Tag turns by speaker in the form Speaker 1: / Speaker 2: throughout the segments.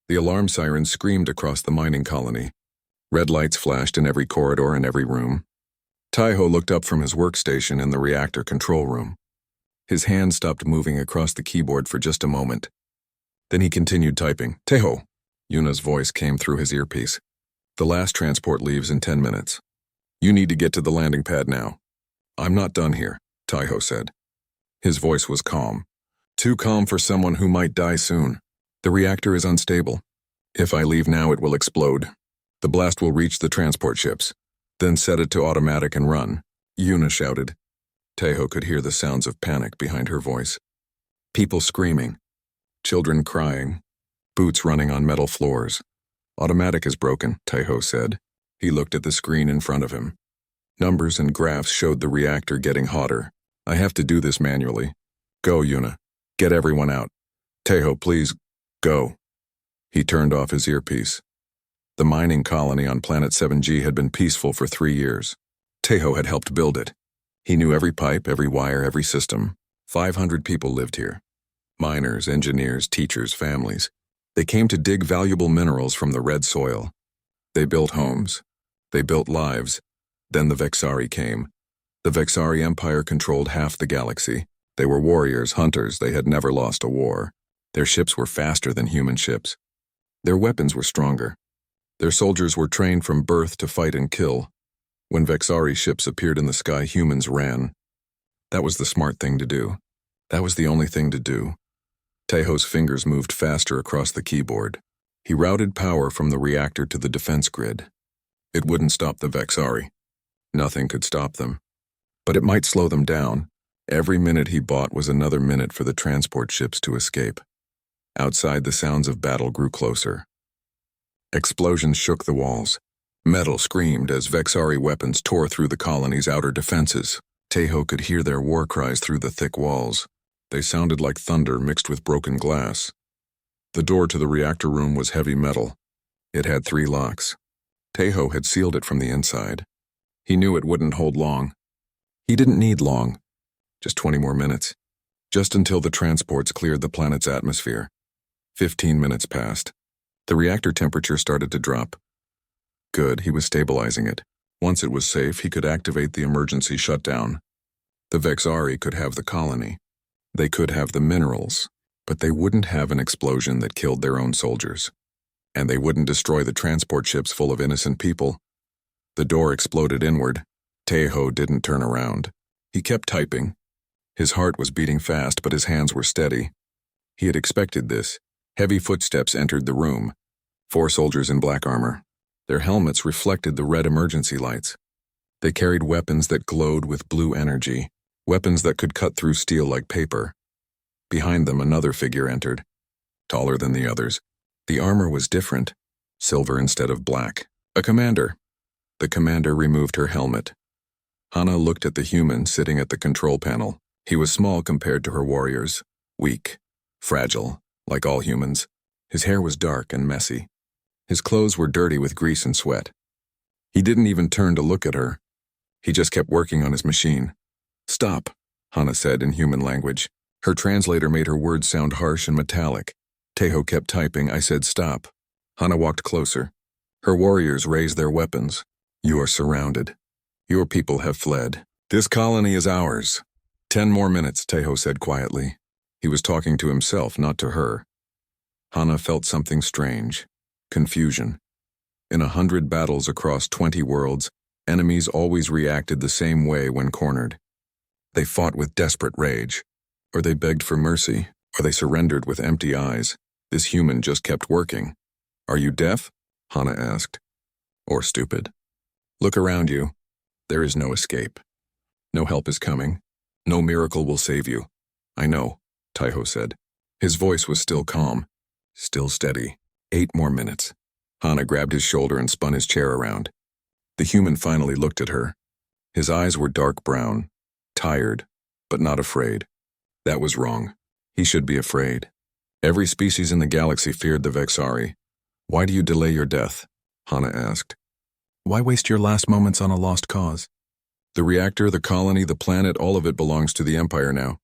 Speaker 1: The alarm siren screamed across the mining colony. Red lights flashed in every corridor and every room. Taiho looked up from his workstation in the reactor control room. His hand stopped moving across the keyboard for just a moment. Then he continued typing. Taiho, Yuna's voice came through his earpiece. The last transport leaves in 10 minutes. You need to get to the landing pad now. I'm not done here, Taiho said. His voice was calm. Too calm for someone who might die soon. The reactor is unstable. If I leave now, it will explode. The blast will reach the transport ships. Then set it to automatic and run, Yuna shouted. Taiho could hear the sounds of panic behind her voice. People screaming. Children crying. Boots running on metal floors. Automatic is broken, Taiho said. He looked at the screen in front of him. Numbers and graphs showed the reactor getting hotter. I have to do this manually. Go, Yuna. Get everyone out. Taiho, please, go. He turned off his earpiece. The mining colony on Planet 7G had been peaceful for 3 years. Taiho had helped build it. He knew every pipe, every wire, every system. 500 people lived here. Miners, engineers, teachers, families. They came to dig valuable minerals from the red soil. They built homes. They built lives. Then the Vexari came. The Vexari Empire controlled half the galaxy. They were warriors, hunters. They had never lost a war. Their ships were faster than human ships. Their weapons were stronger. Their soldiers were trained from birth to fight and kill. When Vexari ships appeared in the sky, humans ran. That was the smart thing to do. That was the only thing to do. Taiho's fingers moved faster across the keyboard. He routed power from the reactor to the defense grid. It wouldn't stop the Vexari. Nothing could stop them. But it might slow them down. Every minute he bought was another minute for the transport ships to escape. Outside, the sounds of battle grew closer. Explosions shook the walls. Metal screamed as Vexari weapons tore through the colony's outer defenses. Taiho could hear their war cries through the thick walls. They sounded like thunder mixed with broken glass. The door to the reactor room was heavy metal. It had 3 locks. Taiho had sealed it from the inside. He knew it wouldn't hold long. He didn't need long. Just 20 more minutes. Just until the transports cleared the planet's atmosphere. 15 minutes passed. The reactor temperature started to drop. Good, he was stabilizing it. Once it was safe, he could activate the emergency shutdown. The Vexari could have the colony. They could have the minerals, but they wouldn't have an explosion that killed their own soldiers. And they wouldn't destroy the transport ships full of innocent people. The door exploded inward. Taiho didn't turn around. He kept typing. His heart was beating fast, but his hands were steady. He had expected this. Heavy footsteps entered the room. 4 soldiers in black armor. Their helmets reflected the red emergency lights. They carried weapons that glowed with blue energy, weapons that could cut through steel like paper. Behind them, another figure entered, taller than the others. The armor was different, silver instead of black. A commander. The commander removed her helmet. Hana looked at the human sitting at the control panel. He was small compared to her warriors, weak, fragile, like all humans. His hair was dark and messy. His clothes were dirty with grease and sweat. He didn't even turn to look at her. He just kept working on his machine. Stop, Hana said in human language. Her translator made her words sound harsh and metallic. Taiho kept typing. I said stop. Hana walked closer. Her warriors raised their weapons. You are surrounded. Your people have fled. This colony is ours. 10 more minutes, Taiho said quietly. He was talking to himself, not to her. Hana felt something strange. Confusion. In 100 battles across 20 worlds, enemies always reacted the same way when cornered. They fought with desperate rage, or they begged for mercy, or they surrendered with empty eyes. This human just kept working. Are you deaf? Hana asked. Or stupid? Look around you. There is no escape. No help is coming. No miracle will save you. I know, Taiho said. His voice was still calm, still steady. 8 more minutes. Hana grabbed his shoulder and spun his chair around. The human finally looked at her. His eyes were dark brown, tired, but not afraid. That was wrong. He should be afraid. Every species in the galaxy feared the Vexari. Why do you delay your death? Hana asked. Why waste your last moments on a lost cause? The reactor, the colony, the planet, all of it belongs to the Empire now.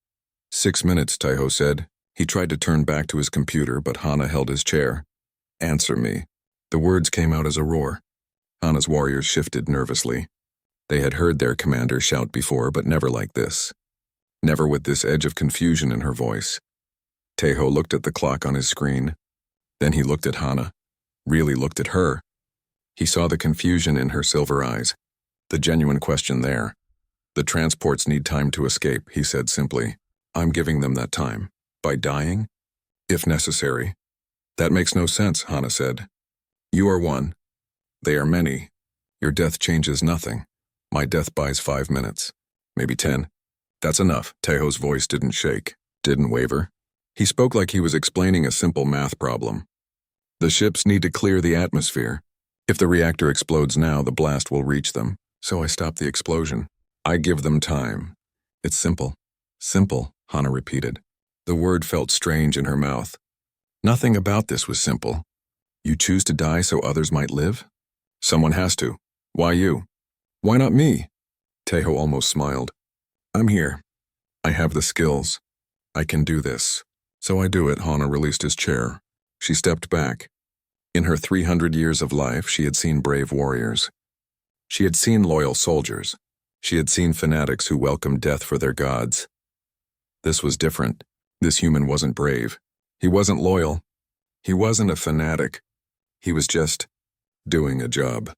Speaker 1: 6 minutes, Taiho said. He tried to turn back to his computer, but Hana held his chair. Answer me. The words came out as a roar. Hana's warriors shifted nervously. They had heard their commander shout before, but never like this. Never with this edge of confusion in her voice. Taeho looked at the clock on his screen. Then he looked at Hana. Really looked at her. He saw the confusion in her silver eyes. The genuine question there. The transports need time to escape, he said simply. I'm giving them that time. By dying? If necessary. That makes no sense, Hana said. You are one. They are many. Your death changes nothing. My death buys 5 minutes. Maybe 10. That's enough. Taeho's voice didn't shake, didn't waver. He spoke like he was explaining a simple math problem. The ships need to clear the atmosphere. If the reactor explodes now, the blast will reach them. So I stop the explosion. I give them time. It's simple. Simple, Hana repeated. The word felt strange in her mouth. Nothing about this was simple. You choose to die so others might live? Someone has to. Why you? Why not me? Taeho almost smiled. I'm here. I have the skills. I can do this. So I do it. Hana released his chair. She stepped back. In her 300 years of life, she had seen brave warriors. She had seen loyal soldiers. She had seen fanatics who welcomed death for their gods. This was different. This human wasn't brave. He wasn't loyal. He wasn't a fanatic. He was just doing a job,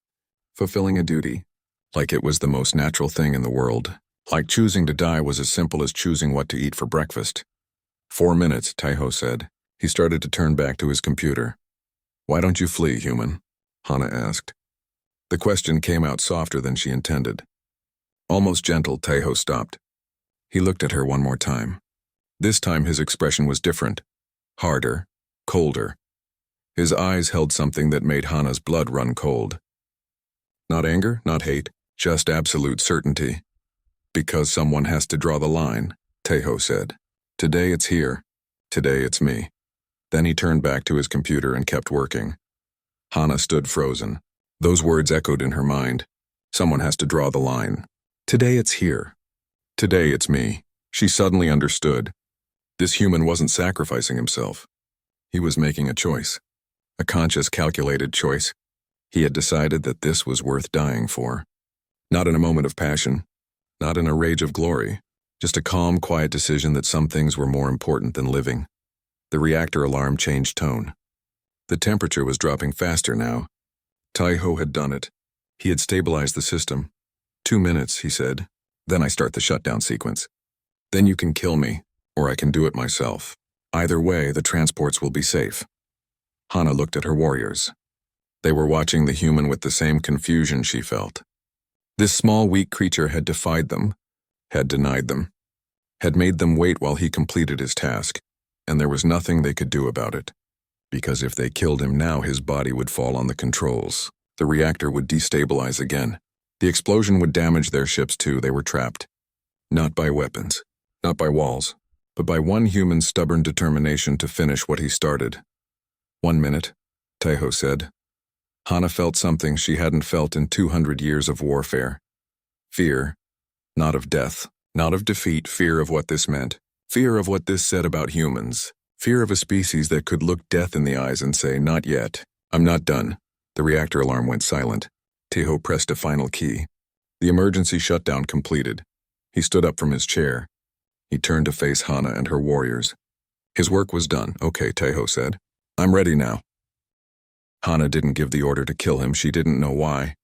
Speaker 1: fulfilling a duty, like it was the most natural thing in the world. Like choosing to die was as simple as choosing what to eat for breakfast. 4 minutes, Taeho said. He started to turn back to his computer. Why don't you flee, human? Hana asked. The question came out softer than she intended. Almost gentle, Taeho stopped. He looked at her one more time. This time his expression was different. Harder, colder. His eyes held something that made Hana's blood run cold. Not anger, not hate, just absolute certainty. Because someone has to draw the line, Taeho said. Today it's here. Today it's me. Then he turned back to his computer and kept working. Hana stood frozen. Those words echoed in her mind. Someone has to draw the line. Today it's here. Today it's me. She suddenly understood. This human wasn't sacrificing himself. He was making a choice. A conscious, calculated choice. He had decided that this was worth dying for. Not in a moment of passion. Not in a rage of glory. Just a calm, quiet decision that some things were more important than living. The reactor alarm changed tone. The temperature was dropping faster now. Taeho had done it. He had stabilized the system. 2 minutes, he said. Then I start the shutdown sequence. Then you can kill me, or I can do it myself. Either way, the transports will be safe. Hana looked at her warriors. They were watching the human with the same confusion she felt. This small, weak creature had defied them, had denied them, had made them wait while he completed his task, and there was nothing they could do about it. Because if they killed him now, his body would fall on the controls. The reactor would destabilize again. The explosion would damage their ships too. They were trapped. Not by weapons, not by walls, but by one human's stubborn determination to finish what he started. 1 minute, Taeho said. Hana felt something she hadn't felt in 200 years of warfare. Fear, not of death, not of defeat, fear of what this meant. Fear of what this said about humans. Fear of a species that could look death in the eyes and say, not yet. I'm not done. The reactor alarm went silent. Taeho pressed a final key. The emergency shutdown completed. He stood up from his chair. He turned to face Hana and her warriors. His work was done. Okay, Taeho said. I'm ready now. Hana didn't give the order to kill him. She didn't know why.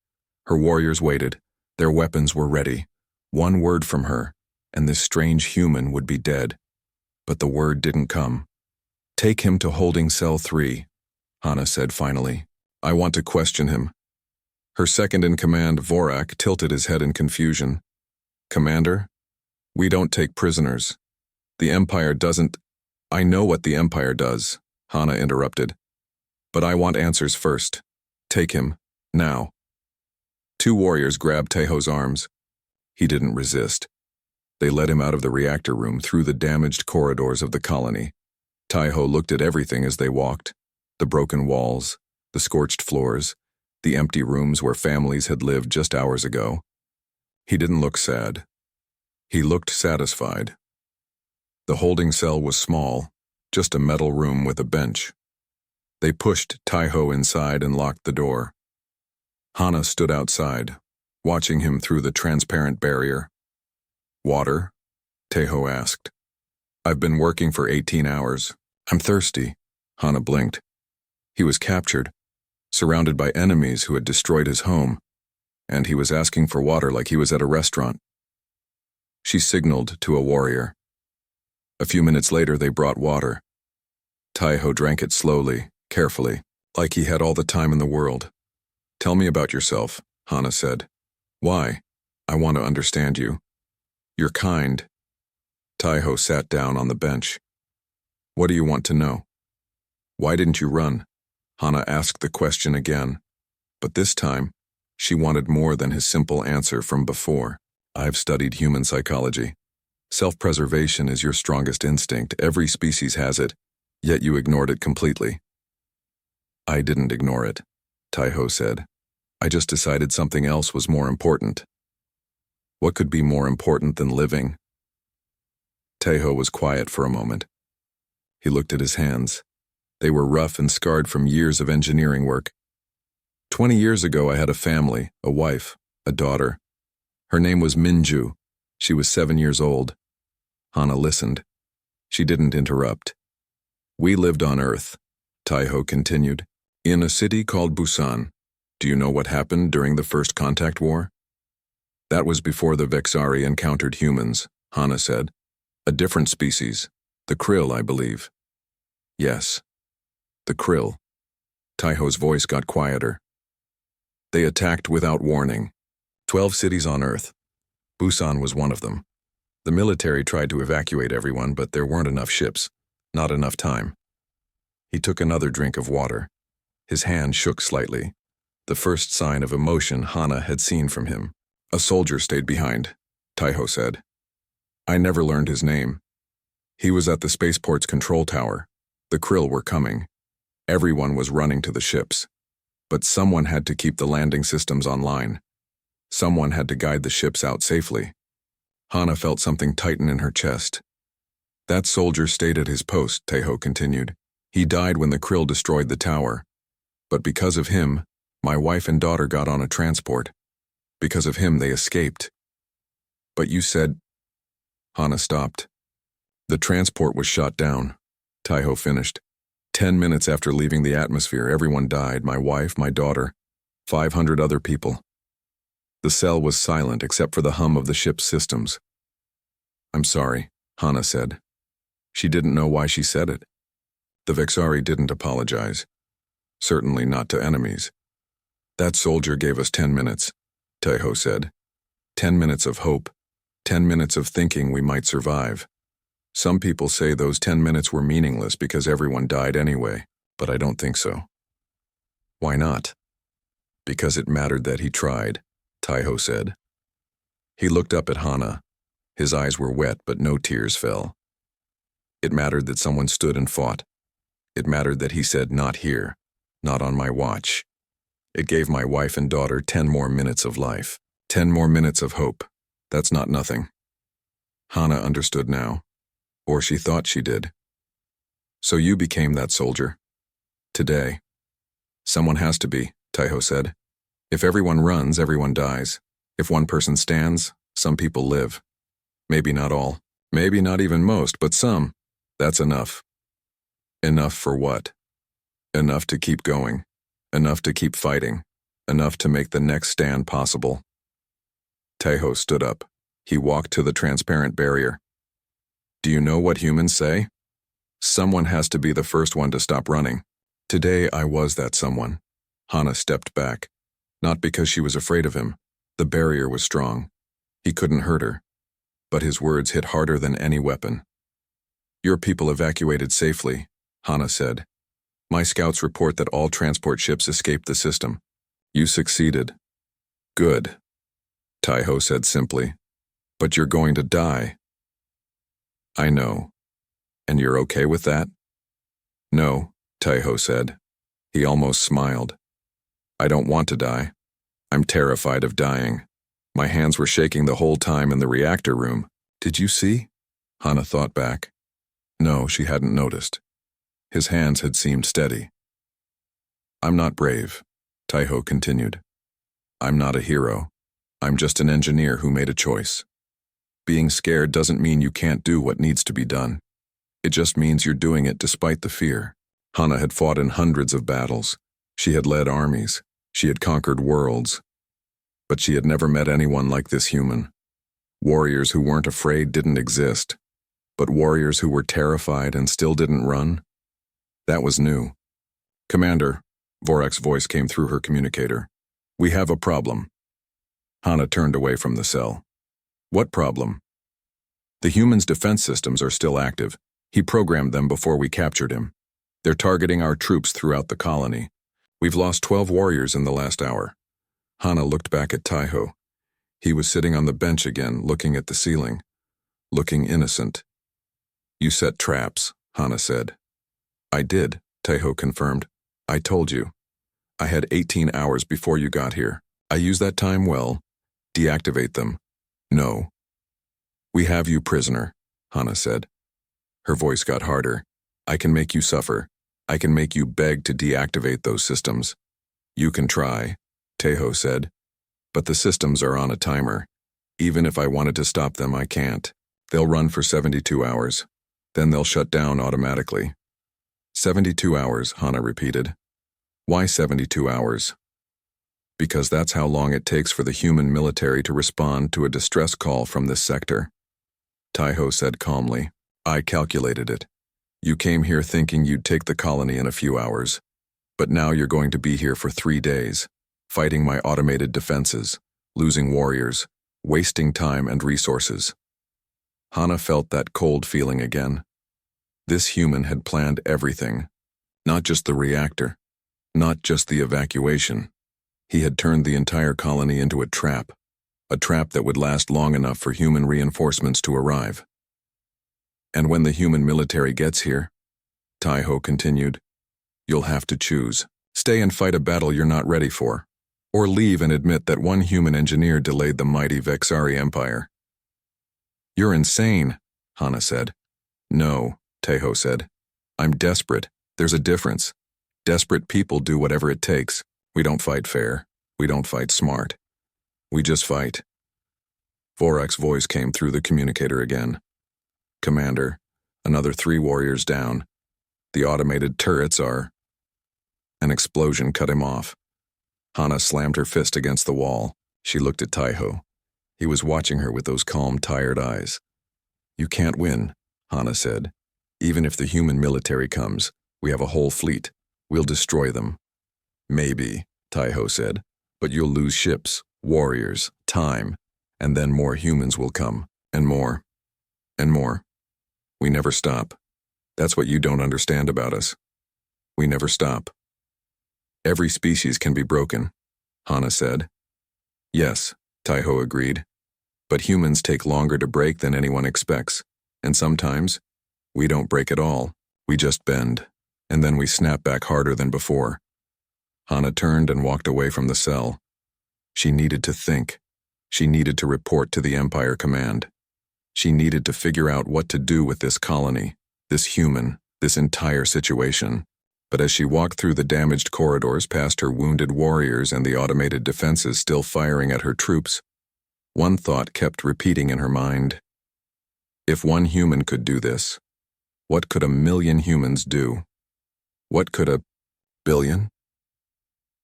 Speaker 1: Her warriors waited. Their weapons were ready. One word from her, and this strange human would be dead. But the word didn't come. Take him to holding cell 3, Hana said finally. I want to question him. Her second-in-command, Vorak, tilted his head in confusion. Commander? We don't take prisoners. The Empire doesn't— I know what the Empire does, Hana interrupted. But I want answers first. Take him, now. 2 warriors grabbed Taeho's arms. He didn't resist. They led him out of the reactor room through the damaged corridors of the colony. Taeho looked at everything as they walked. The broken walls, the scorched floors, the empty rooms where families had lived just hours ago. He didn't look sad. He looked satisfied. The holding cell was small, just a metal room with a bench. They pushed Taiho inside and locked the door. Hana stood outside, watching him through the transparent barrier. "Water?" Taiho asked. "I've been working for 18 hours. I'm thirsty." Hana blinked. He was captured, surrounded by enemies who had destroyed his home, and he was asking for water like he was at a restaurant. She signaled to a warrior. A few minutes later, they brought water. Taiho drank it slowly, carefully, like he had all the time in the world. "Tell me about yourself," Hana said. "Why? I want to understand you. You're kind." Taiho sat down on the bench. "What do you want to know?" "Why didn't you run?" Hana asked the question again, but this time, she wanted more than his simple answer from before. "I've studied human psychology. Self-preservation is your strongest instinct. Every species has it, yet you ignored it completely." "I didn't ignore it," Taiho said. "I just decided something else was more important." "What could be more important than living?" Taiho was quiet for a moment. He looked at his hands. They were rough and scarred from years of engineering work. 20 years ago, I had a family, a wife, a daughter. Her name was Minju. She was 7 years old. Hana listened. She didn't interrupt. "We lived on Earth," Taiho continued, "in a city called Busan. Do you know what happened during the First Contact War?" "That was before the Vexari encountered humans," Hana said. "A different species. The Krill, I believe." "Yes. The Krill." Taiho's voice got quieter. "They attacked without warning. 12 cities on Earth. Busan was one of them. The military tried to evacuate everyone, but there weren't enough ships. Not enough time." He took another drink of water. His hand shook slightly, the first sign of emotion Hana had seen from him. "A soldier stayed behind," Taiho said. "I never learned his name. He was at the spaceport's control tower. The Krill were coming. Everyone was running to the ships. But someone had to keep the landing systems online. Someone had to guide the ships out safely." Hana felt something tighten in her chest. "That soldier stayed at his post," Taiho continued. "He died when the Krill destroyed the tower. But because of him, my wife and daughter got on a transport. Because of him, they escaped." "But you said—" Hana stopped. "The transport was shot down," Taiho finished. 10 minutes after leaving the atmosphere, everyone died, my wife, my daughter, 500 other people. The cell was silent except for the hum of the ship's systems. "I'm sorry," Hana said. She didn't know why she said it. The Vexari didn't apologize. Certainly not to enemies. "That soldier gave us 10 minutes, Taiho said. 10 minutes of hope. 10 minutes of thinking we might survive. Some people say those 10 minutes were meaningless because everyone died anyway, but I don't think so." "Why not?" "Because it mattered that he tried," Taiho said. He looked up at Hana. His eyes were wet, but no tears fell. "It mattered that someone stood and fought. It mattered that he said, 'Not here, not on my watch.' It gave my wife and daughter 10 more minutes of life. 10 more minutes of hope. That's not nothing." Hana understood now. Or she thought she did. "So you became that soldier. Today." "Someone has to be," Taiho said. "If everyone runs, everyone dies. If one person stands, some people live. Maybe not all. Maybe not even most, but some. That's enough." "Enough for what?" "Enough to keep going. Enough to keep fighting. Enough to make the next stand possible." Taiho stood up. He walked to the transparent barrier. "Do you know what humans say? Someone has to be the first one to stop running. Today I was that someone." Hana stepped back. Not because she was afraid of him. The barrier was strong. He couldn't hurt her. But his words hit harder than any weapon. "Your people evacuated safely," Hana said. "My scouts report that all transport ships escaped the system. You succeeded." "Good," Taiho said simply. "But you're going to die." "I know. And you're okay with that?" "No," Taiho said. He almost smiled. "I don't want to die. I'm terrified of dying." My hands were shaking the whole time in the reactor room. "Did you see?" Hana thought back. No, she hadn't noticed. His hands had seemed steady. I'm not brave, Taiho continued. I'm not a hero. I'm just an engineer who made a choice. Being scared doesn't mean you can't do what needs to be done. It just means you're doing it despite the fear. Hana had fought in hundreds of battles. She had led armies. She had conquered worlds. But she had never met anyone like this human. Warriors who weren't afraid didn't exist. But warriors who were terrified and still didn't run? That was new. Commander, Vorak's voice came through her communicator. We have a problem. Hana turned away from the cell. What problem? The human's defense systems are still active. He programmed them before we captured him. They're targeting our troops throughout the colony. We've lost 12 warriors in the last hour. Hana looked back at Taiho. He was sitting on the bench again, looking at the ceiling. Looking innocent. You set traps, Hana said. I did, Taiho confirmed. I told you. I had 18 hours before you got here. I used that time well. Deactivate them. No. We have you prisoner, Hana said. Her voice got harder. I can make you suffer. I can make you beg to deactivate those systems. You can try, Taiho said. But the systems are on a timer. Even if I wanted to stop them, I can't. They'll run for 72 hours. Then they'll shut down automatically. 72 hours, Hana repeated. Why 72 hours? Because that's how long it takes for the human military to respond to a distress call from this sector. Taiho said calmly, I calculated it. You came here thinking you'd take the colony in a few hours. But now you're going to be here for 3 days, fighting my automated defenses, losing warriors, wasting time and resources. Hana felt that cold feeling again. This human had planned everything, not just the reactor, not just the evacuation. He had turned the entire colony into a trap that would last long enough for human reinforcements to arrive. And when the human military gets here, Taiho continued, you'll have to choose. Stay and fight a battle you're not ready for, or leave and admit that one human engineer delayed the mighty Vexari Empire. You're insane, Hana said. No, Taiho said. I'm desperate. There's a difference. Desperate people do whatever it takes. We don't fight fair. We don't fight smart. We just fight. Vorak's voice came through the communicator again. Commander, another 3 warriors down. The automated turrets are... An explosion cut him off. Hana slammed her fist against the wall. She looked at Taiho. He was watching her with those calm, tired eyes. You can't win, Hana said. Even if the human military comes, we have a whole fleet. We'll destroy them. Maybe, Taiho said, but you'll lose ships, warriors, time, and then more humans will come, and more, and more. We never stop. That's what you don't understand about us. We never stop. Every species can be broken, Hana said. Yes, Taiho agreed. But humans take longer to break than anyone expects, and sometimes we don't break at all. We just bend, and then we snap back harder than before. Hana turned and walked away from the cell. She needed to think. She needed to report to the Empire Command. She needed to figure out what to do with this colony, this human, this entire situation. But as she walked through the damaged corridors past her wounded warriors and the automated defenses still firing at her troops, one thought kept repeating in her mind. If one human could do this, what could 1,000,000 humans do? What could 1,000,000,000?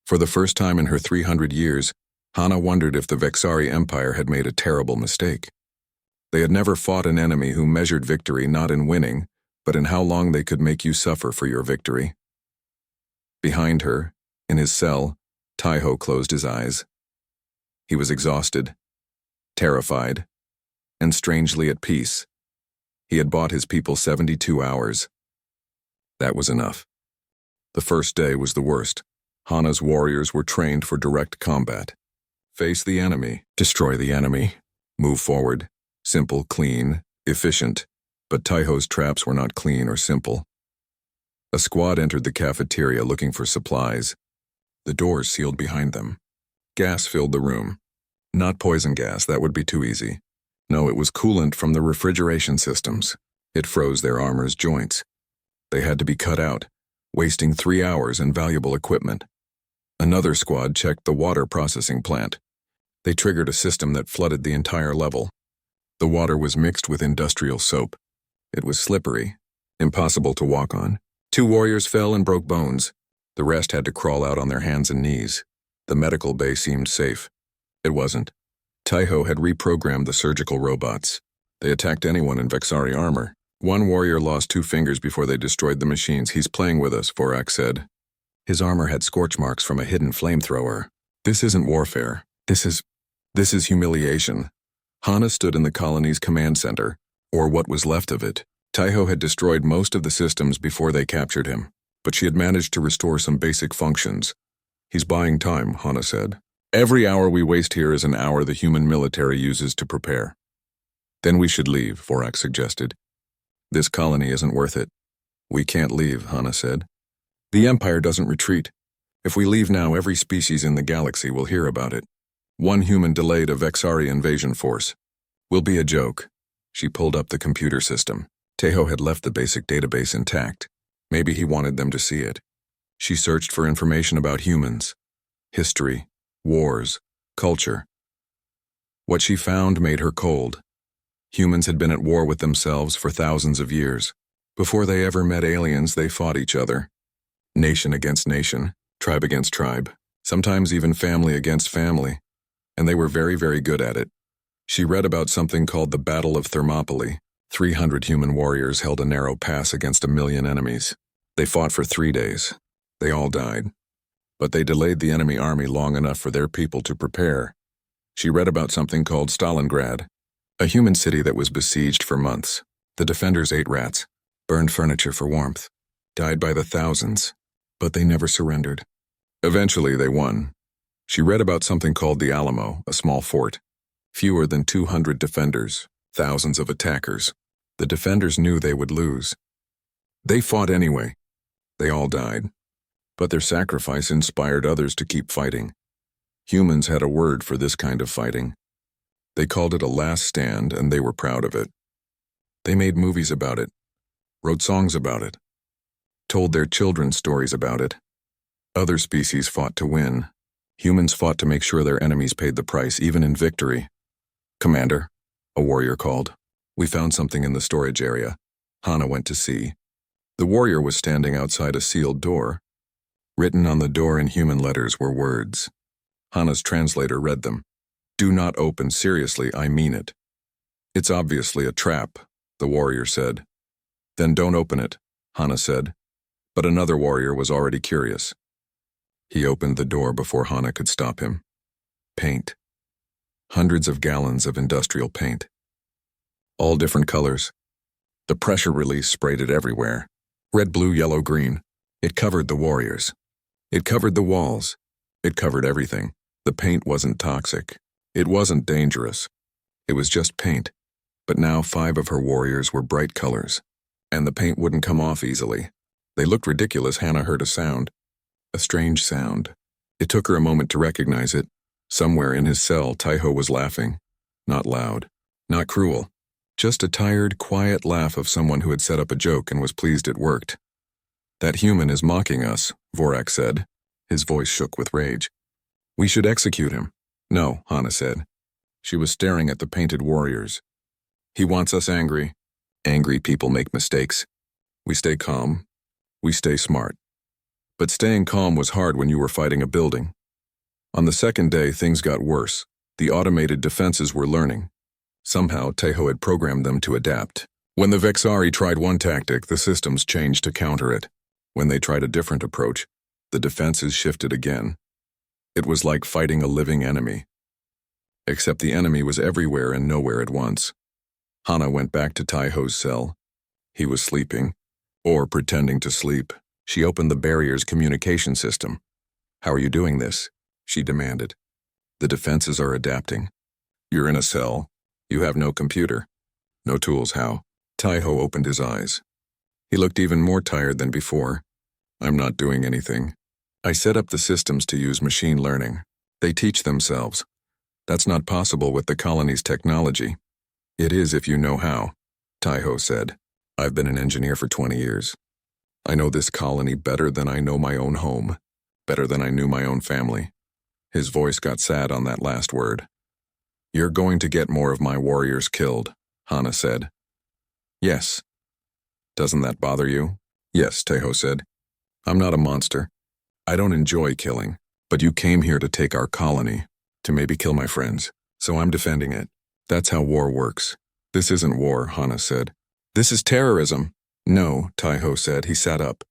Speaker 1: For the first time in her 300 years, Hana wondered if the Vexari Empire had made a terrible mistake. They had never fought an enemy who measured victory not in winning, but in how long they could make you suffer for your victory. Behind her, in his cell, Taiho closed his eyes. He was exhausted, terrified, and strangely at peace. He had bought his people 72 hours. That was enough. The first day was the worst. Hana's warriors were trained for direct combat. Face the enemy, destroy the enemy, move forward. Simple, clean, efficient. But Taiho's traps were not clean or simple. A squad entered the cafeteria looking for supplies. The doors sealed behind them. Gas filled the room. Not poison gas, that would be too easy. No, it was coolant from the refrigeration systems. It froze their armor's joints. They had to be cut out, wasting 3 hours and valuable equipment. Another squad checked the water processing plant. They triggered a system that flooded the entire level. The water was mixed with industrial soap. It was slippery, impossible to walk on. 2 warriors fell and broke bones. The rest had to crawl out on their hands and knees. The medical bay seemed safe. It wasn't. Taiho had reprogrammed the surgical robots. They attacked anyone in Vexari armor. 1 warrior lost 2 fingers before they destroyed the machines. He's playing with us, Vorak said. His armor had scorch marks from a hidden flamethrower. This isn't warfare. This is humiliation. Hana stood in the colony's command center, or what was left of it. Taiho had destroyed most of the systems before they captured him, but she had managed to restore some basic functions. He's buying time, Hana said. Every hour we waste here is an hour the human military uses to prepare. Then we should leave, Vorak suggested. This colony isn't worth it. We can't leave, Hana said. The Empire doesn't retreat. If we leave now, every species in the galaxy will hear about it. 1 human delayed a Vexari invasion force. Will be a joke. She pulled up the computer system. Taiho had left the basic database intact. Maybe he wanted them to see it. She searched for information about humans, history, wars, culture. What she found made her cold. Humans had been at war with themselves for thousands of years. Before they ever met aliens, they fought each other. Nation against nation, tribe against tribe, sometimes even family against family. And they were very, very good at it. She read about something called the Battle of Thermopylae. 300 human warriors held a narrow pass against 1 million enemies. They fought for 3 days. They all died. But they delayed the enemy army long enough for their people to prepare. She read about something called Stalingrad, a human city that was besieged for months. The defenders ate rats, burned furniture for warmth, died by the thousands, but they never surrendered. Eventually they won. She read about something called the Alamo, a small fort. Fewer than 200 defenders, thousands of attackers. The defenders knew they would lose. They fought anyway. They all died. But their sacrifice inspired others to keep fighting. Humans had a word for this kind of fighting. They called it a last stand, and they were proud of it. They made movies about it, wrote songs about it, told their children stories about it. Other species fought to win. Humans fought to make sure their enemies paid the price, even in victory. Commander, a warrior called. We found something in the storage area. Hana went to see. The warrior was standing outside a sealed door. Written on the door in human letters were words. Hana's translator read them. Do not open, seriously, I mean it. It's obviously a trap, the warrior said. Then don't open it, Hana said. But another warrior was already curious. He opened the door before Hana could stop him. Paint. Hundreds of gallons of industrial paint. All different colors. The pressure release sprayed it everywhere. Red, blue, yellow, green. It covered the warriors. It covered the walls. It covered everything. The paint wasn't toxic. It wasn't dangerous. It was just paint. But now 5 of her warriors were bright colors. And the paint wouldn't come off easily. They looked ridiculous. Hana heard a sound. A strange sound. It took her a moment to recognize it. Somewhere in his cell, Taiho was laughing. Not loud. Not cruel. Just a tired, quiet laugh of someone who had set up a joke and was pleased it worked. That human is mocking us, Vorak said. His voice shook with rage. We should execute him. No, Hana said. She was staring at the painted warriors. He wants us angry. Angry people make mistakes. We stay calm. We stay smart. But staying calm was hard when you were fighting a building. On the second day, things got worse. The automated defenses were learning. Somehow, Taiho had programmed them to adapt. When the Vexari tried one tactic, the systems changed to counter it. When they tried a different approach, the defenses shifted again. It was like fighting a living enemy. Except the enemy was everywhere and nowhere at once. Hana went back to Taiho's cell. He was sleeping, or pretending to sleep. She opened the barrier's communication system. How are you doing this? She demanded. The defenses are adapting. You're in a cell. You have no computer. No tools, how? Taiho opened his eyes. He looked even more tired than before. I'm not doing anything. I set up the systems to use machine learning. They teach themselves. That's not possible with the colony's technology. It is if you know how, Taiho said. I've been an engineer for 20 years. I know this colony better than I know my own home, better than I knew my own family. His voice got sad on that last word. You're going to get more of my warriors killed, Hana said. Yes. Doesn't that bother you? Yes, Tahoe said. I'm not a monster. I don't enjoy killing, but you came here to take our colony, to maybe kill my friends, so I'm defending it. That's how war works. This isn't war, Hana said. This is terrorism. No, Tahoe said. He sat up.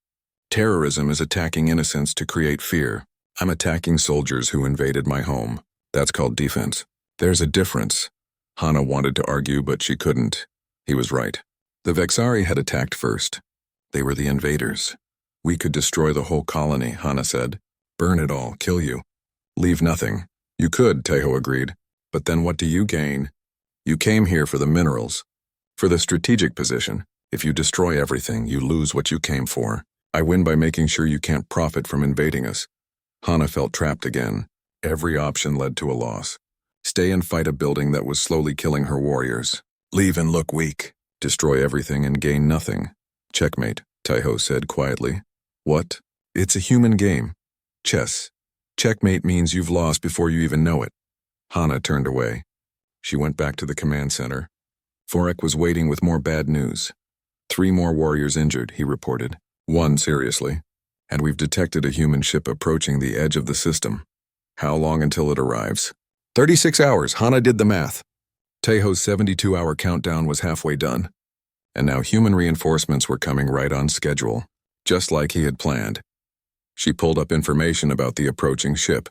Speaker 1: Terrorism is attacking innocents to create fear. I'm attacking soldiers who invaded my home. That's called defense. There's a difference. Hana wanted to argue, but she couldn't. He was right. The Vexari had attacked first. They were the invaders. We could destroy the whole colony, Hana said. Burn it all, kill you. Leave nothing. You could, Tahoe agreed. But then what do you gain? You came here for the minerals. For the strategic position. If you destroy everything, you lose what you came for. I win by making sure you can't profit from invading us. Hana felt trapped again. Every option led to a loss. Stay and fight a building that was slowly killing her warriors. Leave and look weak. Destroy everything and gain nothing. Checkmate, Tahoe said quietly. What? It's a human game. Chess. Checkmate means you've lost before you even know it. Hana turned away. She went back to the command center. Vorak was waiting with more bad news. 3 more warriors injured, he reported. 1 seriously. And we've detected a human ship approaching the edge of the system. How long until it arrives? 36 hours, Hana did the math. Tahoe's 72-hour countdown was halfway done. And now human reinforcements were coming right on schedule, just like he had planned. She pulled up information about the approaching ship.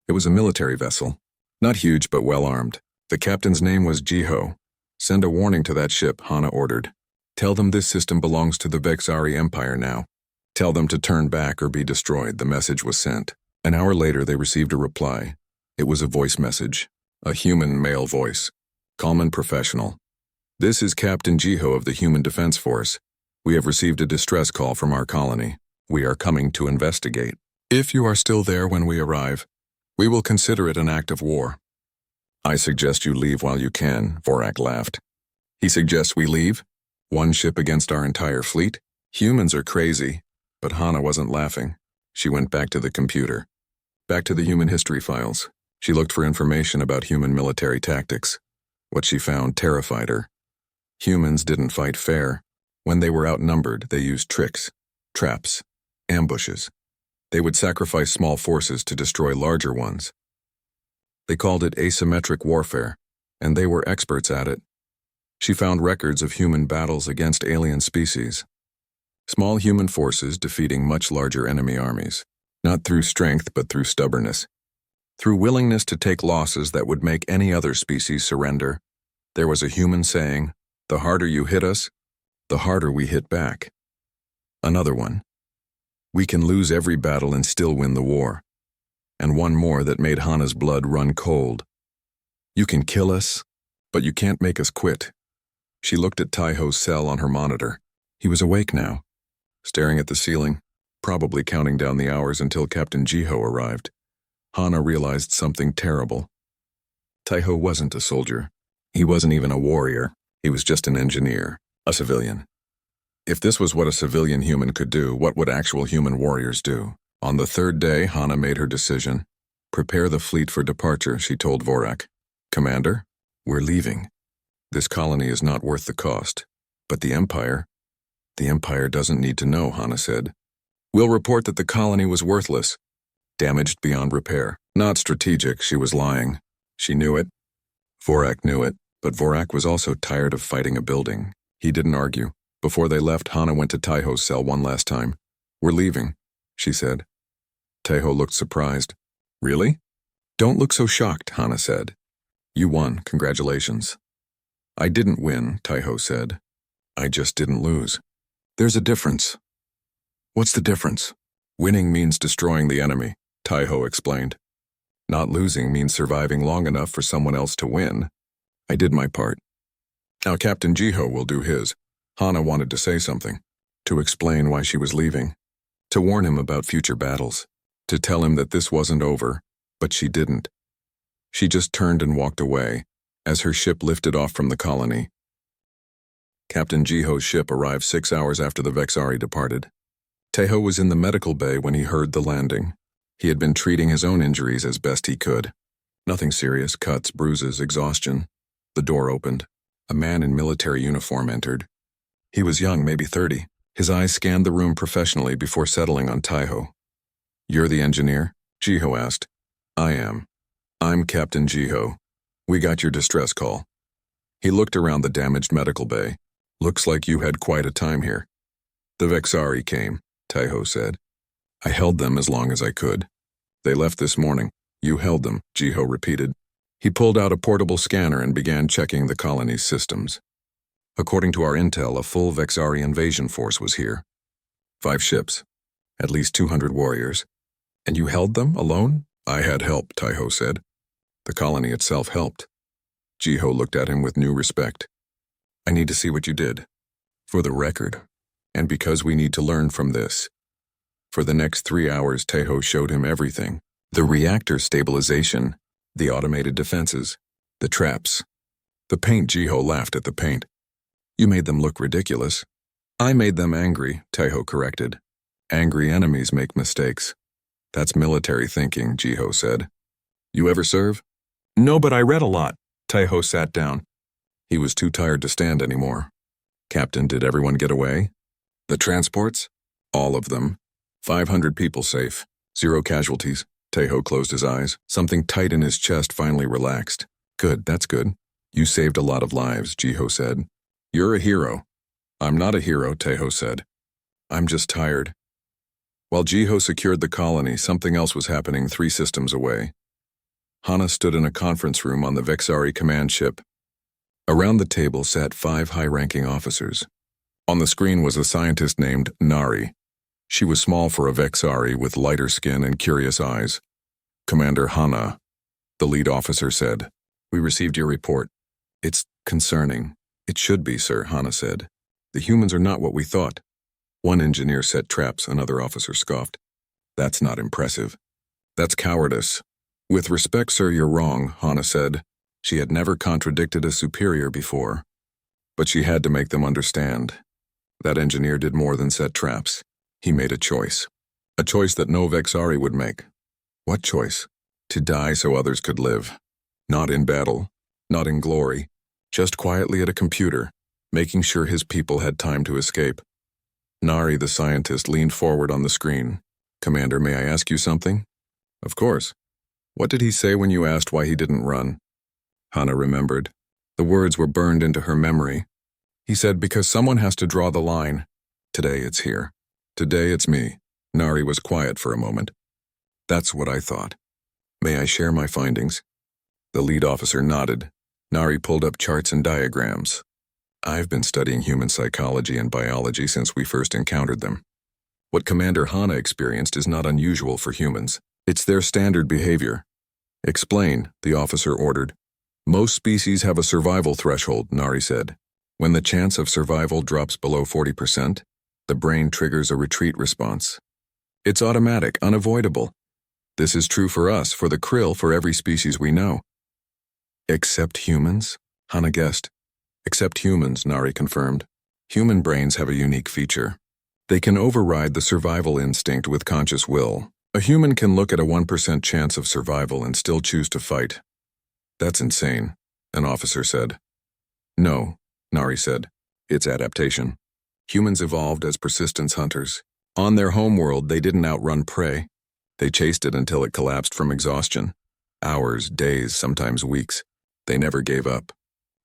Speaker 1: It was a military vessel. Not huge, but well-armed. The captain's name was Jiho. Send a warning to that ship, Hana ordered. Tell them this system belongs to the Vexari Empire now. Tell them to turn back or be destroyed. The message was sent. An hour later, they received a reply. It was a voice message. A human male voice. Calm and professional. This is Captain Jiho of the Human Defense Force. We have received a distress call from our colony. We are coming to investigate. If you are still there when we arrive, we will consider it an act of war. I suggest you leave while you can, Vorak laughed. He suggests we leave? 1 ship against our entire fleet? Humans are crazy. But Hana wasn't laughing. She went back to the computer. Back to the human history files. She looked for information about human military tactics. What she found terrified her. Humans didn't fight fair. When they were outnumbered, they used tricks, traps, ambushes. They would sacrifice small forces to destroy larger ones. They called it asymmetric warfare, and they were experts at it. She found records of human battles against alien species. Small human forces defeating much larger enemy armies, not through strength but through stubbornness. Through willingness to take losses that would make any other species surrender. There was a human saying, the harder you hit us, the harder we hit back. Another one. We can lose every battle and still win the war. And one more that made Hana's blood run cold. You can kill us, but you can't make us quit. She looked at Taiho's cell on her monitor. He was awake now, staring at the ceiling, probably counting down the hours until Captain Jiho arrived. Hana realized something terrible. Taiho wasn't a soldier. He wasn't even a warrior. He was just an engineer, a civilian. If this was what a civilian human could do, what would actual human warriors do? On the 3rd day, Hana made her decision. Prepare the fleet for departure, she told Vorak. Commander, we're leaving. This colony is not worth the cost. But the Empire doesn't need to know, Hana said. We'll report that the colony was worthless. Damaged beyond repair. Not strategic, she was lying. She knew it. Vorak knew it, but Vorak was also tired of fighting a building. He didn't argue. Before they left, Hana went to Taiho's cell one last time. We're leaving, she said. Taiho looked surprised. Really? Don't look so shocked, Hana said. You won, congratulations. I didn't win, Taiho said. I just didn't lose. There's a difference. What's the difference? Winning means destroying the enemy, Taiho explained. Not losing means surviving long enough for someone else to win. I did my part. Now Captain Jiho will do his. Hana wanted to say something, to explain why she was leaving, to warn him about future battles, to tell him that this wasn't over, but she didn't. She just turned and walked away, as her ship lifted off from the colony. Captain Jiho's ship arrived 6 hours after the Vexari departed. Tejo was in the medical bay when he heard the landing. He had been treating his own injuries as best he could. Nothing serious, cuts, bruises, exhaustion. The door opened. A man in military uniform entered. He was young, maybe 30. His eyes scanned the room professionally before settling on Tejo. "You're the engineer?" Jiho asked. "I am. I'm Captain Jiho. We got your distress call." He looked around the damaged medical bay. "Looks like you had quite a time here." "The Vexari came," Tejo said. "I held them as long as I could. They left this morning." "You held them," Jiho repeated. He pulled out a portable scanner and began checking the colony's systems. According to our intel, a full Vexari invasion force was here. 5 ships. At least 200 warriors. "And you held them alone?" "I had help," Tejo said. "The colony itself helped." Jiho looked at him with new respect. "I need to see what you did. For the record. And because we need to learn from this." For the next 3 hours, Tejo showed him everything. The reactor stabilization, the automated defenses, the traps. The paint. Jiho laughed at the paint. "You made them look ridiculous." "I made them angry," Tejo corrected. "Angry enemies make mistakes." "That's military thinking," Jiho said. "You ever serve?" "No, but I read a lot." Tejo sat down. He was too tired to stand anymore. "Captain, did everyone get away?" "The transports?" "All of them. 500 people safe. 0 casualties." Tejo closed his eyes. Something tight in his chest finally relaxed. "Good, that's good. You saved a lot of lives," Jiho said. "You're a hero." "I'm not a hero," Tejo said. "I'm just tired." While Jiho secured the colony, something else was happening 3 systems away. Hana stood in a conference room on the Vexari command ship. Around the table sat 5 high-ranking officers. On the screen was a scientist named Nari. She was small for a Vexari with lighter skin and curious eyes. "Commander Hana," the lead officer said. "We received your report. It's concerning." "It should be, sir," Hana said. "The humans are not what we thought." One engineer set traps, another officer scoffed. "That's not impressive. That's cowardice." "With respect, sir, you're wrong," Hana said. She had never contradicted a superior before. But she had to make them understand. That engineer did more than set traps. He made a choice. A choice that no Vexari would make. What choice? To die so others could live. Not in battle, not in glory, just quietly at a computer, making sure his people had time to escape. Nari, the scientist, leaned forward on the screen. "Commander, may I ask you something?" "Of course." "What did he say when you asked why he didn't run?" Hana remembered. The words were burned into her memory. He said, "Because someone has to draw the line. Today it's here. Today it's me." Nari was quiet for a moment. "That's what I thought. May I share my findings?" The lead officer nodded. Nari pulled up charts and diagrams. "I've been studying human psychology and biology since we first encountered them. What Commander Hana experienced is not unusual for humans. It's their standard behavior." "Explain," the officer ordered. "Most species have a survival threshold," Nari said. "When the chance of survival drops below 40%, the brain triggers a retreat response. It's automatic, unavoidable. This is true for us, for the krill, for every species we know." "Except humans?" Hana guessed. "Except humans," Nari confirmed. "Human brains have a unique feature. They can override the survival instinct with conscious will. A human can look at a 1% chance of survival and still choose to fight." "That's insane," an officer said. "No," Nari said. "It's adaptation. Humans evolved as persistence hunters. On their homeworld, they didn't outrun prey. They chased it until it collapsed from exhaustion. Hours, days, sometimes weeks. They never gave up.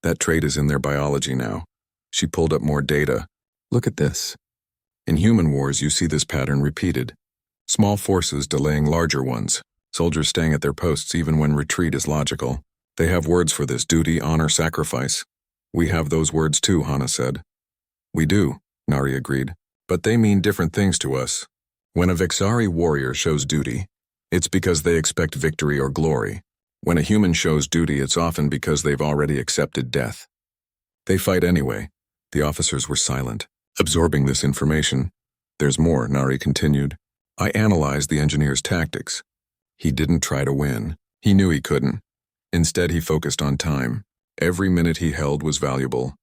Speaker 1: That trait is in their biology now." She pulled up more data. "Look at this." In human wars, you see this pattern repeated. Small forces delaying larger ones. Soldiers staying at their posts even when retreat is logical. They have words for this: duty, honor, sacrifice. "We have those words too," Hana said. "We do," Nari agreed. "But they mean different things to us. When a Vexari warrior shows duty, it's because they expect victory or glory. When a human shows duty, it's often because they've already accepted death. They fight anyway." The officers were silent, absorbing this information. "There's more," Nari continued. "I analyzed the engineer's tactics. He didn't try to win. He knew he couldn't. Instead, he focused on time. Every minute he held was valuable.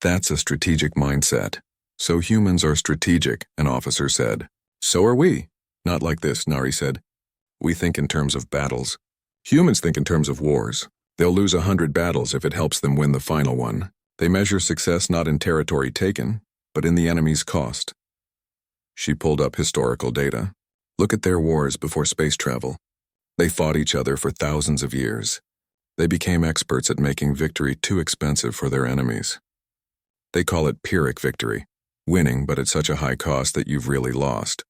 Speaker 1: That's a strategic mindset." "So humans are strategic," an officer said. So are we. Not like this, Nari said. We think in terms of battles. Humans think in terms of wars. They'll lose 100 battles if it helps them win the final one. They measure success not in territory taken, but in the enemy's cost. She pulled up historical data. Look at their wars before space travel. They fought each other for thousands of years. They became experts at making victory too expensive for their enemies. They call it Pyrrhic victory, winning but at such a high cost that you've really lost.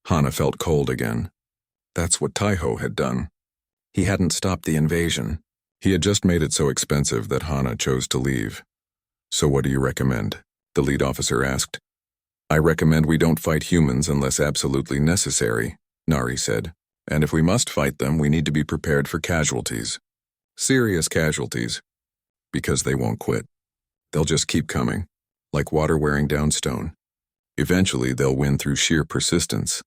Speaker 1: Hana felt cold again. That's what Taiho had done. He hadn't stopped the invasion. He had just made it so expensive that Hana chose to leave. So what do you recommend? The lead officer asked. I recommend we don't fight humans unless absolutely necessary, Nari said. And if we must fight them, we need to be prepared for casualties. Serious casualties. Because they won't quit. They'll just keep coming, like water wearing down stone. Eventually, they'll win through sheer persistence.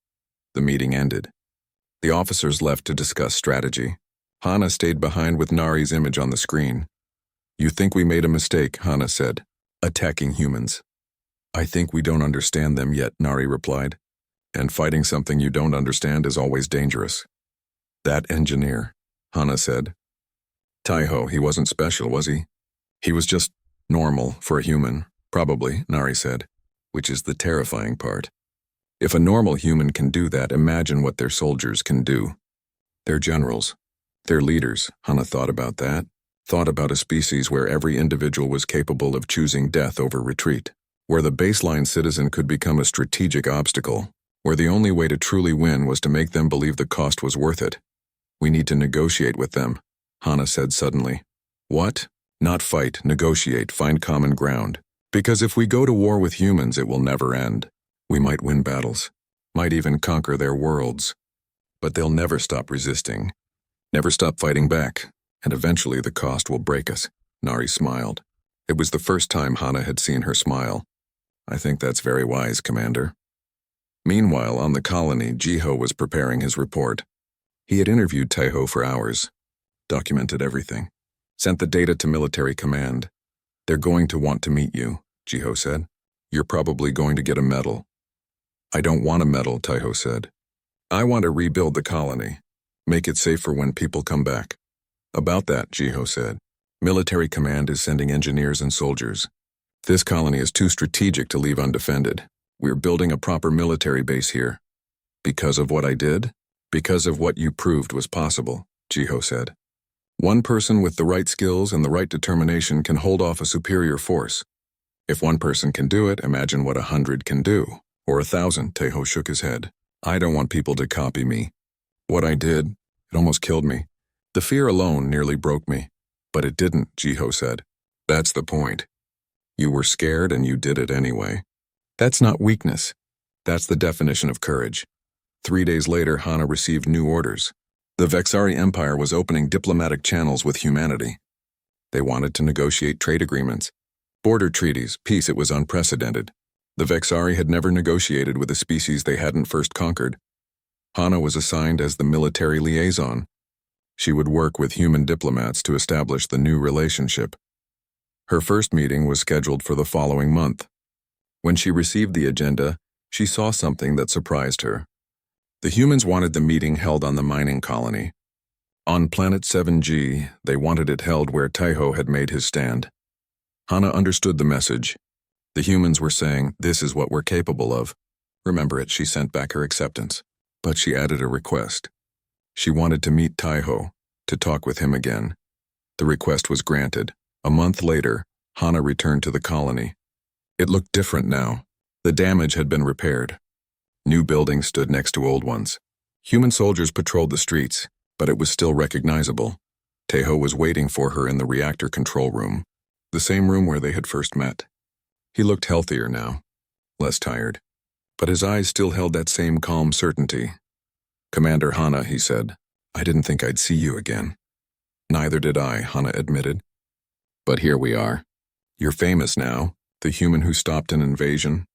Speaker 1: The meeting ended. The officers left to discuss strategy. Hana stayed behind with Nari's image on the screen. You think we made a mistake, Hana said. Attacking humans. I think we don't understand them yet, Nari replied. And fighting something you don't understand is always dangerous. That engineer, Hana said. Taiho, he wasn't special, was he? He was just normal for a human, probably, Nari said, which is the terrifying part. If a normal human can do that, imagine what their soldiers can do. They're generals. They're leaders, Hana thought about that. Thought about a species where every individual was capable of choosing death over retreat, where the baseline citizen could become a strategic obstacle, where the only way to truly win was to make them believe the cost was worth it. We need to negotiate with them, Hana said suddenly. What? Not fight, negotiate, find common ground. Because if we go to war with humans, it will never end. We might win battles, might even conquer their worlds. But they'll never stop resisting, never stop fighting back, and eventually the cost will break us, Nari smiled. It was the first time Hana had seen her smile. I think that's very wise, Commander. Meanwhile, on the colony, Jiho was preparing his report. He had interviewed Taiho for hours, documented everything, sent the data to military command. They're going to want to meet you, Jiho said. You're probably going to get a medal. I don't want a medal, Taiho said. I want to rebuild the colony, make it safe for when people come back. About that, Jiho said. Military command is sending engineers and soldiers. This colony is too strategic to leave undefended. We're building a proper military base here. Because of what I did? Because of what you proved was possible, Jiho said. One person with the right skills and the right determination can hold off a superior force. If one person can do it, imagine what 100 can do. Or 1,000, Taiho shook his head. I don't want people to copy me. What I did, it almost killed me. The fear alone nearly broke me. But it didn't, Jiho said. That's the point. You were scared and you did it anyway. That's not weakness. That's the definition of courage. 3 days later, Hana received new orders. The Vexari Empire was opening diplomatic channels with humanity. They wanted to negotiate trade agreements. Border treaties, peace, it was unprecedented. The Vexari had never negotiated with a species they hadn't first conquered. Hana was assigned as the military liaison. She would work with human diplomats to establish the new relationship. Her first meeting was scheduled for the following month. When she received the agenda, she saw something that surprised her. The humans wanted the meeting held on the mining colony. On planet 7G, they wanted it held where Taiho had made his stand. Hana understood the message. The humans were saying, this is what we're capable of. Remember it, she sent back her acceptance. But she added a request. She wanted to meet Taiho, to talk with him again. The request was granted. A month later, Hana returned to the colony. It looked different now. The damage had been repaired. New buildings stood next to old ones. Human soldiers patrolled the streets, but it was still recognizable. Taiho was waiting for her in the reactor control room, the same room where they had first met. He looked healthier now, less tired, but his eyes still held that same calm certainty. Commander Hana, he said, I didn't think I'd see you again. Neither did I, Hana admitted. But here we are. You're famous now, the human who stopped an invasion.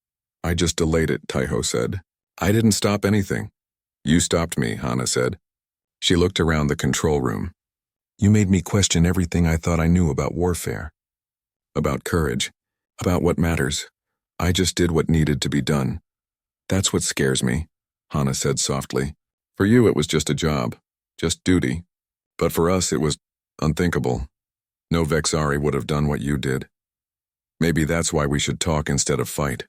Speaker 1: I just delayed it, Taiho said. I didn't stop anything. You stopped me, Hana said. She looked around the control room. You made me question everything I thought I knew about warfare. About courage. About what matters. I just did what needed to be done. That's what scares me. Hana said softly. For you it was just a job, just duty. But for us it was unthinkable. No Vexari would have done what you did. Maybe that's why we should talk instead of fight.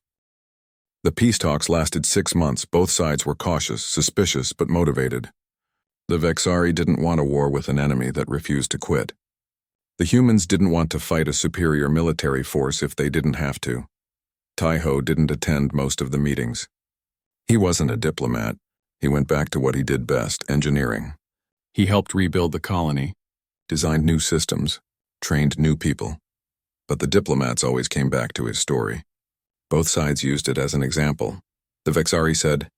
Speaker 1: The peace talks lasted 6 months. Both sides were cautious, suspicious, but motivated. The Vexari didn't want a war with an enemy that refused to quit. The humans didn't want to fight a superior military force if they didn't have to. Taiho didn't attend most of the meetings. He wasn't a diplomat. He went back to what he did best, engineering. He helped rebuild the colony, designed new systems, trained new people. But the diplomats always came back to his story. Both sides used it as an example. The Vexari said,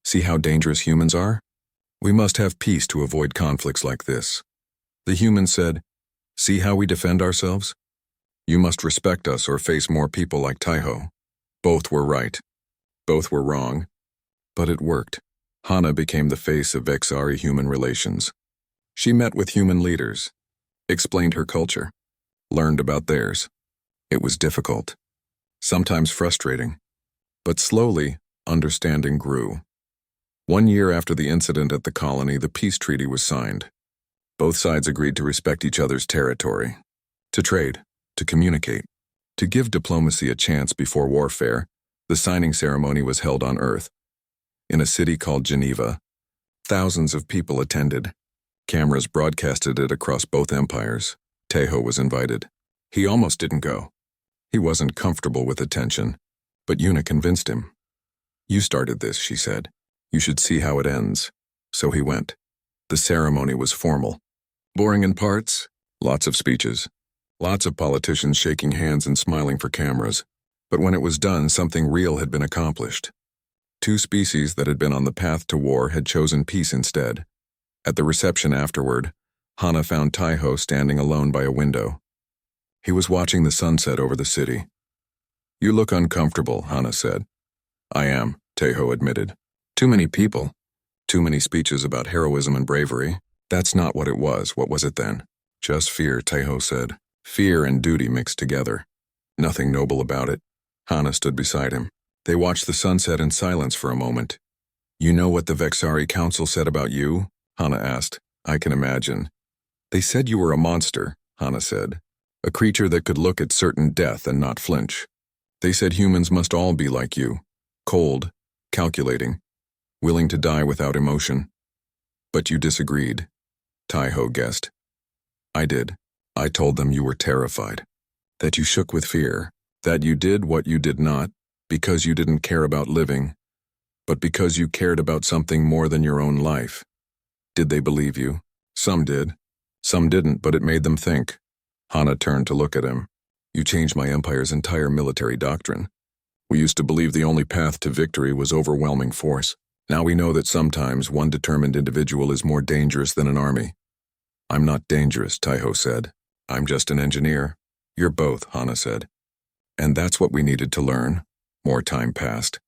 Speaker 1: "See how dangerous humans are? We must have peace to avoid conflicts like this." The humans said, "See how we defend ourselves? You must respect us or face more people like Taiho." Both were right. Both were wrong. But it worked. Hana became the face of Vexari human relations. She met with human leaders, explained her culture, learned about theirs. It was difficult, sometimes frustrating, but slowly, understanding grew. 1 year after the incident at the colony, the peace treaty was signed. Both sides agreed to respect each other's territory, to trade, to communicate, to give diplomacy a chance before warfare. The signing ceremony was held on Earth, in a city called Geneva. Thousands of people attended. Cameras broadcasted it across both empires. Taiho was invited. He almost didn't go. He wasn't comfortable with attention, but Yuna convinced him. "You started this," she said. "You should see how it ends." So he went. The ceremony was formal. Boring in parts, lots of speeches, lots of politicians shaking hands and smiling for cameras. But when it was done, something real had been accomplished. 2 species that had been on the path to war had chosen peace instead. At the reception afterward, Hana found Taiho standing alone by a window. He was watching the sunset over the city. "You look uncomfortable," Hana said. "I am," Taiho admitted. "Too many people. Too many speeches about heroism and bravery. That's not what it was. What was it then?" "Just fear," Taiho said. "Fear and duty mixed together. Nothing noble about it." Hana stood beside him. They watched the sunset in silence for a moment. "You know what the Vexari Council said about you?" Hana asked. "I can imagine." "They said you were a monster," Hana said. "A creature that could look at certain death and not flinch. They said humans must all be like you, cold, calculating, willing to die without emotion. But you disagreed," Taiho guessed. "I did. I told them you were terrified, that you shook with fear, that you did what you did not, because you didn't care about living, but because you cared about something more than your own life. Did they believe you? Some did. Some didn't, but it made them think." Hana turned to look at him. "You changed my empire's entire military doctrine. We used to believe the only path to victory was overwhelming force. Now we know that sometimes one determined individual is more dangerous than an army." "I'm not dangerous," Taiho said. "I'm just an engineer." "You're both," Hana said. "And that's what we needed to learn." More time passed.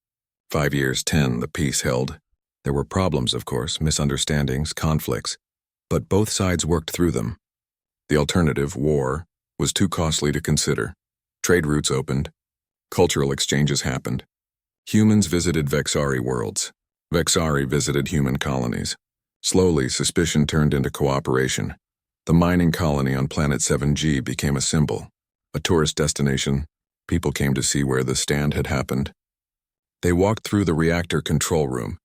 Speaker 1: 5 years, 10, the peace held. There were problems, of course, misunderstandings, conflicts, but both sides worked through them. The alternative, war, was too costly to consider. Trade routes opened. Cultural exchanges happened. Humans visited Vexari worlds. Vexari visited human colonies. Slowly, suspicion turned into cooperation. The mining colony on Planet 7G became a symbol, a tourist destination. People came to see where the stand had happened. They walked through the reactor control room,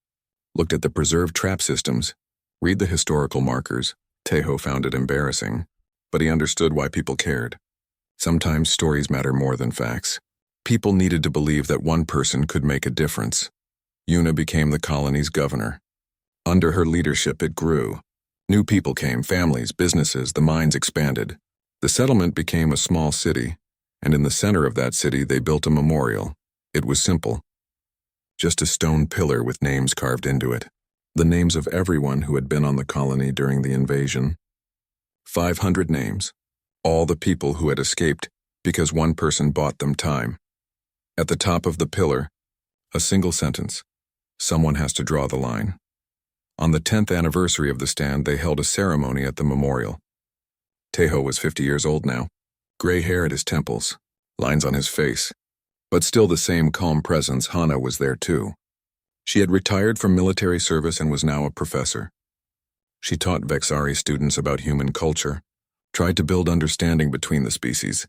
Speaker 1: looked at the preserved trap systems, read the historical markers. Taiho found it embarrassing, but he understood why people cared. Sometimes stories matter more than facts. People needed to believe that one person could make a difference. Yuna became the colony's governor. Under her leadership, it grew. New people came, families, businesses, the mines expanded. The settlement became a small city, and in the center of that city they built a memorial. It was simple. Just a stone pillar with names carved into it. The names of everyone who had been on the colony during the invasion. 500 names. All the people who had escaped because one person bought them time. At the top of the pillar, a single sentence. Someone has to draw the line. On the 10th anniversary of the stand, they held a ceremony at the memorial. Taiho was 50 years old now. Gray hair at his temples, lines on his face. But still the same calm presence. Hana was there too. She had retired from military service and was now a professor. She taught Vexari students about human culture, tried to build understanding between the species.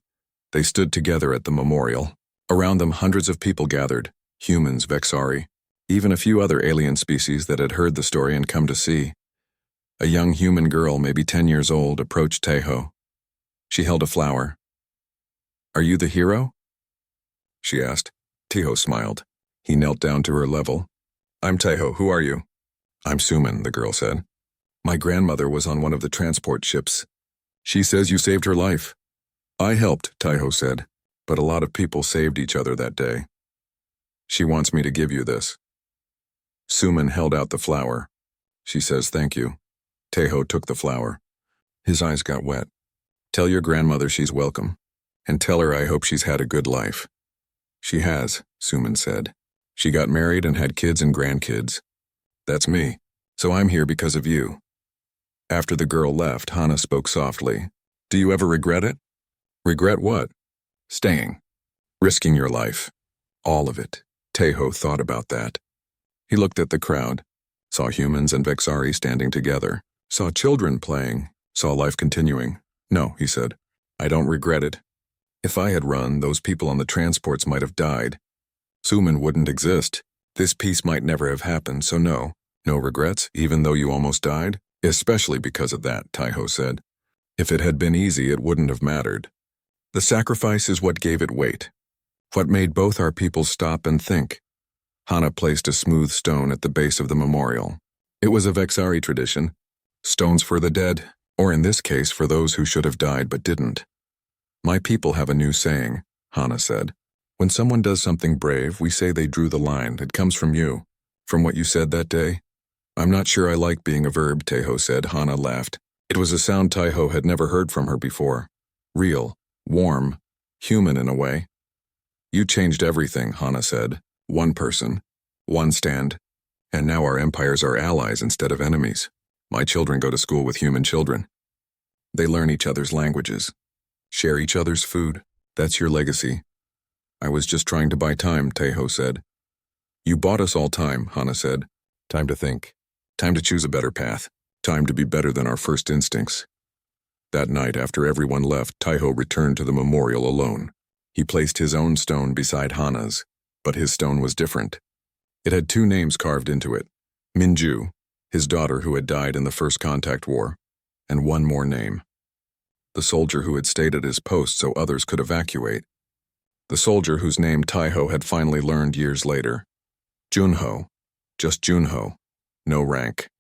Speaker 1: They stood together at the memorial. Around them, hundreds of people gathered, humans, Vexari, even a few other alien species that had heard the story and come to see. A young human girl, maybe 10 years old, approached Taeho. She held a flower. "Are you the hero?" she asked. Taeho smiled. He knelt down to her level. "I'm Taeho. Who are you?" "I'm Suman," the girl said. "My grandmother was on one of the transport ships. She says you saved her life." "I helped," Taeho said, "but a lot of people saved each other that day. She wants me to give you this." Suman held out the flower. "She says thank you." Taeho took the flower. His eyes got wet. "Tell your grandmother she's welcome, and tell her I hope she's had a good life." "She has," Suman said. "She got married and had kids and grandkids. That's me, so I'm here because of you." After the girl left, Hana spoke softly. "Do you ever regret it?" "Regret what?" "Staying. Risking your life. All of it." Taeho thought about that. He looked at the crowd, saw humans and Vexari standing together, saw children playing, saw life continuing. "No," he said. "I don't regret it. If I had run, those people on the transports might have died. Suman wouldn't exist. This piece might never have happened, so no regrets, even though you almost died? Especially because of that," Taeho said. "If it had been easy, it wouldn't have mattered. The sacrifice is what gave it weight. What made both our people stop and think." Hana placed a smooth stone at the base of the memorial. It was a Vexari tradition. Stones for the dead, or in this case for those who should have died but didn't. "My people have a new saying," Hana said. "When someone does something brave, we say they drew the line. It comes from you. From what you said that day." "I'm not sure I like being a verb," Taeho said. Hana laughed. It was a sound Taeho had never heard from her before. Real, warm, human in a way. "You changed everything," Hana said. "One person, one stand. And now our empires are allies instead of enemies. My children go to school with human children. They learn each other's languages, share each other's food. That's your legacy." "I was just trying to buy time," Taeho said. "You bought us all time," Hana said. "Time to think. Time to choose a better path. Time to be better than our first instincts." That night, after everyone left, Taeho returned to the memorial alone. He placed his own stone beside Hana's, but his stone was different. It had 2 names carved into it. Minju, his daughter who had died in the First Contact War, and one more name. The soldier who had stayed at his post so others could evacuate. The soldier whose name Taeho had finally learned years later. Junho. Just Junho. No rank.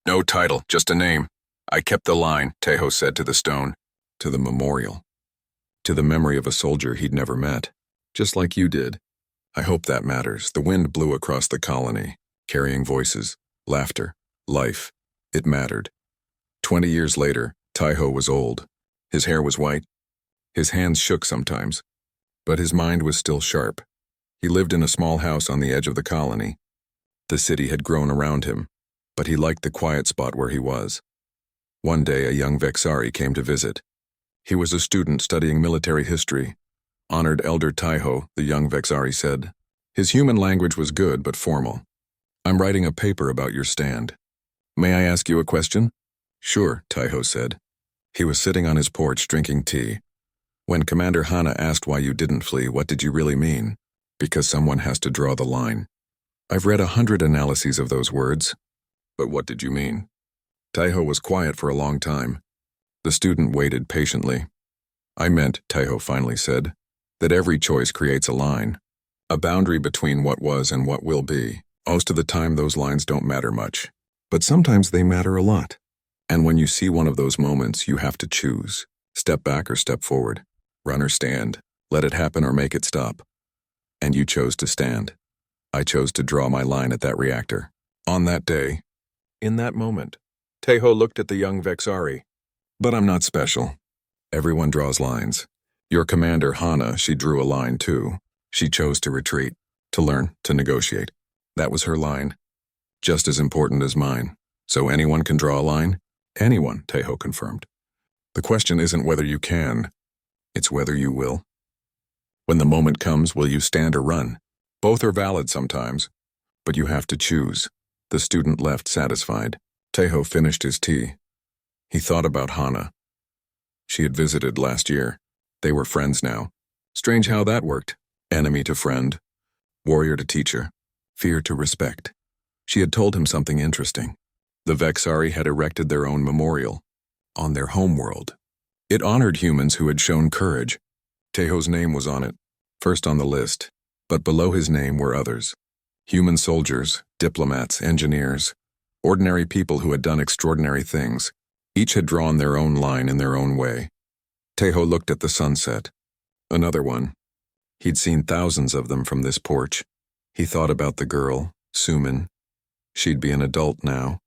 Speaker 1: "No title, just a name. I kept the line," Taeho said to the stone. To the memorial. To the memory of a soldier he'd never met. "Just like you did." "I hope that matters." The wind blew across the colony, carrying voices, laughter, life. It mattered. 20 years later, Taeho was old. His hair was white. His hands shook sometimes. But his mind was still sharp. He lived in a small house on the edge of the colony. The city had grown around him, but he liked the quiet spot where he was. One day, a young Vexari came to visit. He was a student studying military history. Honored Elder Taeho, the young Vexari said. His human language was good but formal. "I'm writing a paper about your stand. May I ask you a question?" "Sure," Taeho said. He was sitting on his porch drinking tea. "When Commander Hana asked why you didn't flee, what did you really mean?" "Because someone has to draw the line." "I've read 100 analyses of those words." "But what did you mean?" Taeho was quiet for a long time. The student waited patiently. "I meant," Taeho finally said, "that every choice creates a line. A boundary between what was and what will be. Most of the time those lines don't matter much. But sometimes they matter a lot. And when you see one of those moments, you have to choose. Step back or step forward. Run or stand. Let it happen or make it stop. And you chose to stand. I chose to draw my line at that reactor. On that day, in that moment." Taeho looked at the young Vexari. "But I'm not special. Everyone draws lines. Your commander, Hana, she drew a line too. She chose to retreat, to learn, to negotiate. That was her line. Just as important as mine. So anyone can draw a line?" "Anyone," Taeho confirmed. "The question isn't whether you can. It's whether you will. When the moment comes, will you stand or run? Both are valid sometimes. But you have to choose. The student left satisfied. Tejo finished his tea. He thought about Hana. She had visited last year. They were friends now. Strange how that worked. Enemy to friend. Warrior to teacher. Fear to respect. She had told him something interesting. The Vexari had erected their own memorial. On their homeworld. It honored humans who had shown courage. Tejo's name was on it. First on the list. But below his name were others. Human soldiers, diplomats, engineers. Ordinary people who had done extraordinary things. Each had drawn their own line in their own way. Tejo looked at the sunset. Another one. He'd seen thousands of them from this porch. He thought about the girl, Suman. She'd be an adult now.